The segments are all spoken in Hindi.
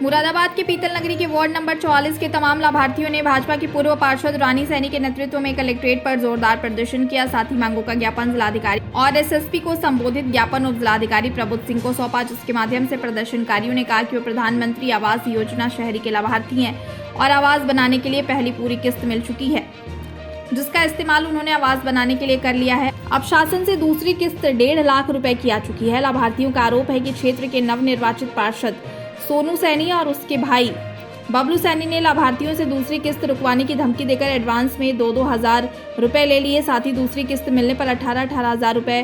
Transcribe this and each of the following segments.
मुरादाबाद के पीतल नगरी के वार्ड नंबर 44 के तमाम लाभार्थियों ने भाजपा की पूर्व पार्षद रानी सैनी के नेतृत्व में कलेक्ट्रेट पर जोरदार प्रदर्शन किया। साथ ही मांगों का ज्ञापन जिलाधिकारी और एसएसपी को संबोधित ज्ञापन उप जिलाधिकारी प्रबुद्ध सिंह को सौंपा, जिसके माध्यम से प्रदर्शनकारियों ने कहा कि वो प्रधानमंत्री आवास योजना शहरी के लाभार्थी हैं और आवास बनाने के लिए पहली पूरी किस्त मिल चुकी है, जिसका इस्तेमाल उन्होंने आवास बनाने के लिए कर लिया है। अब शासन से दूसरी किस्त 1.5 लाख रुपए की आ चुकी है। लाभार्थियों का आरोप है कि क्षेत्र के नवनिर्वाचित पार्षद सोनू सैनी और उसके भाई बबलू सैनी ने लाभार्थियों से दूसरी किस्त रुकवाने की धमकी देकर एडवांस में 2-2 हज़ार रुपए ले लिए। साथ ही दूसरी किस्त मिलने पर 18-18 हज़ार रुपए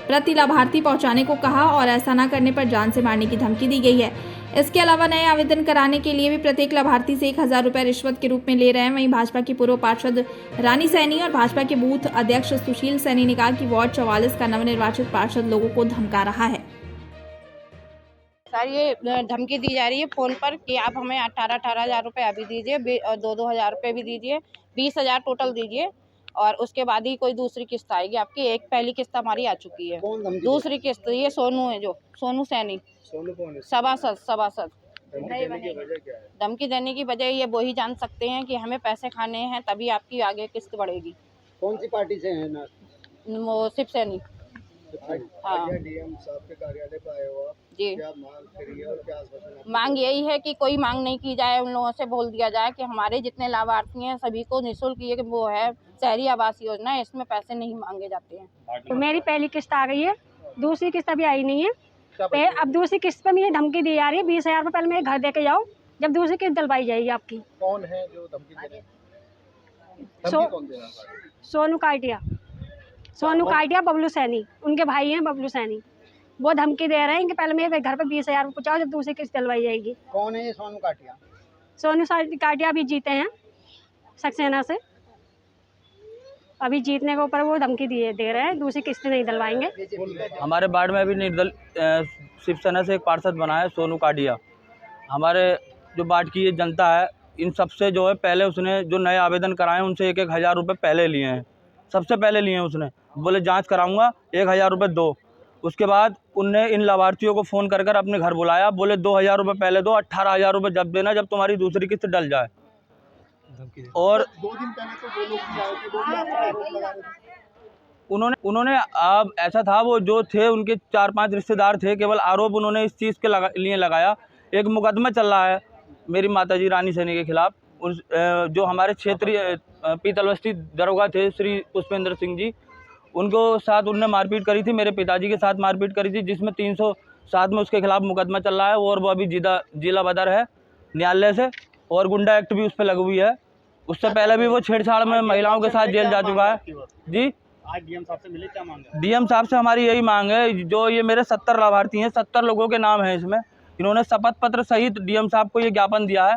प्रति लाभार्थी पहुंचाने को कहा और ऐसा न करने पर जान से मारने की धमकी दी गई है। इसके अलावा नए आवेदन कराने के लिए भी प्रत्येक लाभार्थी से 1,000 रुपए रिश्वत के रूप में ले रहे हैं। वहीं भाजपा की पूर्व पार्षद रानी सैनी और भाजपा के बूथ अध्यक्ष सुशील सैनी ने कहा कि वार्ड 44 का नवनिर्वाचित पार्षद लोगों को धमका रहा है। सर, ये धमकी दी जा रही है फ़ोन पर कि आप हमें 18-18 हज़ार रुपये अभी दीजिए और 2-2 हज़ार रुपये भी दीजिए, 20 हज़ार टोटल दीजिए और उसके बाद ही कोई दूसरी किस्त आएगी आपकी। एक पहली किस्त हमारी आ चुकी है, दूसरी किस्त ये सोनू है, जो सोनू सैनी सभासद। धमकी देने की वजह ये वही जान सकते हैं कि हमें पैसे खाने हैं, तभी आपकी आगे किस्त बढ़ेगी। कौन सी पार्टी से है ना? वो शिव सैनी। हाँ डीएम साहब के कार्यालय पर आए हो आप? जी, क्या मांग करिए और क्या आश्वासन? मांग यही है कि कोई मांग नहीं की जाए, उन लोगों से बोल दिया जाए कि हमारे जितने लाभार्थी हैं सभी को निःशुल्क ये वो है शहरी आवास योजना है, इसमें पैसे नहीं मांगे जाते हैं। तो मेरी पहली किस्त आ गई है, दूसरी किस्त अभी आई नहीं है। अब दूसरी किस्त पे मुझे धमकी दी जा रही है 20,000 रुपये पहले मेरे घर दे के जाओ, जब दूसरी किस्त डलवाई जाएगी आपकी। कौन है जो धमकी दे रहे हैं? सोनू काटिया बबलू सैनी, उनके भाई हैं बबलू सैनी। वो धमकी दे रहे हैं कि पहले मेरे घर पे 20,000 रुपये पहुँचाओ, जब दूसरी किस्त डलवाई जाएगी। कौन है ये सोनू काटिया? सोनू काटिया अभी जीते हैं सक्सेना से, अभी जीतने के ऊपर वो धमकी दे रहे हैं दूसरी किस्त नहीं डलवाएंगे। हमारे वार्ड में अभी शिवसेना से एक पार्षद बना है सोनू काटिया। हमारे जो वार्ड की ये जनता है, इन सबसे जो है पहले उसने जो नए आवेदन कराए उनसे 1-1 हज़ार रुपये पहले लिए हैं, सबसे पहले लिए हैं। उसने बोले जांच कराऊंगा, 1,000 रुपये दो। उसके बाद उनने इन लाभार्थियों को फ़ोन कर अपने घर बुलाया, बोले 2,000 रुपये पहले दो, 18,000 रुपये जब देना जब तुम्हारी दूसरी किस्त डल जाए। और 2 दिन पहले तो 2 लोग भी आए थे, वो भी आपका आरोप लगा रहे थे। उन्होंने अब ऐसा था, वो जो थे उनके 4-5 रिश्तेदार थे, केवल आरोप उन्होंने इस चीज़ के लिए लगाया। एक मुकदमा चल रहा है मेरी माताजी रानी सैनी के खिलाफ। जो हमारे क्षेत्रीय पीतलवस्ती दरोगा थे श्री पुष्पेंद्र सिंह जी, उनको साथ उनने मारपीट करी थी, मेरे पिताजी के साथ मारपीट करी थी, जिसमें 307 में उसके खिलाफ मुकदमा चल रहा है और वो अभी जिला बदर है न्यायालय से, और गुंडा एक्ट भी उस पर लगी हुई है। उससे पहले भी वो छेड़छाड़ में महिलाओं के साथ जेल जा चुका है। जी, आज डीएम साहब से मिले, क्या मांग है? डीएम साहब से हमारी यही मांग है, जो ये मेरे 70 लाभार्थी हैं, 70 लोगों के नाम हैं इसमें। इन्होंने शपथ पत्र सहित डीएम साहब को ये ज्ञापन दिया है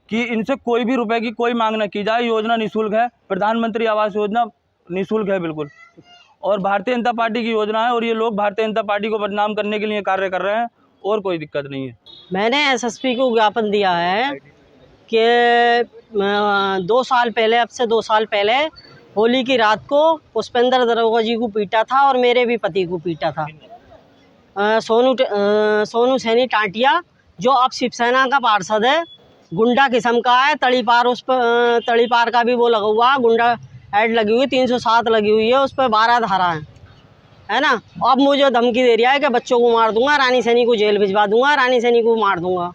कि इनसे कोई भी रुपए की कोई मांग न की जाए। योजना निःशुल्क है, प्रधानमंत्री आवास योजना निःशुल्क है बिल्कुल, और भारतीय जनता पार्टी की योजना है, और ये लोग भारतीय जनता पार्टी को बदनाम करने के लिए कार्य कर रहे हैं, और कोई दिक्कत नहीं है। मैंने एसएसपी को ज्ञापन दिया है कि 2 साल पहले, अब से 2 साल पहले होली की रात को पुष्पेंद्र दरोगा जी को पीटा था और मेरे भी पति को पीटा था। सोनू सैनी टाटिया, जो अब शिवसेना का पार्षद है, गुंडा किस्म का है। तड़ीपार का भी वो लगा हुआ है, गुंडा ऐड लगी हुई, 307 लगी हुई है, उस पर 12 धारा है ना। अब मुझे धमकी दे रहा है कि बच्चों को मार दूंगा, रानी सैनी को जेल भिजवा दूंगा, रानी सैनी को मार दूंगा।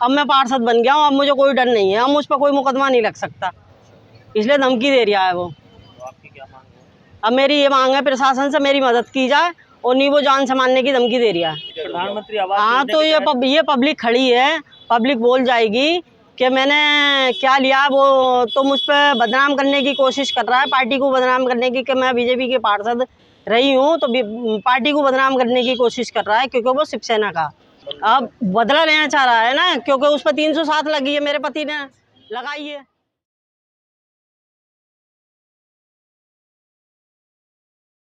अब मैं पार्षद बन गया हूँ, अब मुझे कोई डर नहीं है, अब मुझ पर कोई मुकदमा नहीं लग सकता, इसलिए धमकी दे रहा है वो। आपकी क्या मांग है? अब मेरी ये मांग है प्रशासन से मेरी मदद की जाए, और नहीं वो जान से मारने की धमकी दे रहा है। प्रधानमंत्री आवास हाँ, तो ये पब्लिक खड़ी है, पब्लिक बोल जाएगी कि मैंने क्या लिया। वो तो मुझ पर बदनाम करने की कोशिश कर रहा है, पार्टी को बदनाम करने की, कि मैं बीजेपी के पार्षद रही हूँ, तो पार्टी को बदनाम करने की कोशिश कर रहा है, क्योंकि वो शिवसेना का अब बदला लेना चाह रहा है ना, क्योंकि उस पर 307 लगी है, मेरे पति ने लगाई है।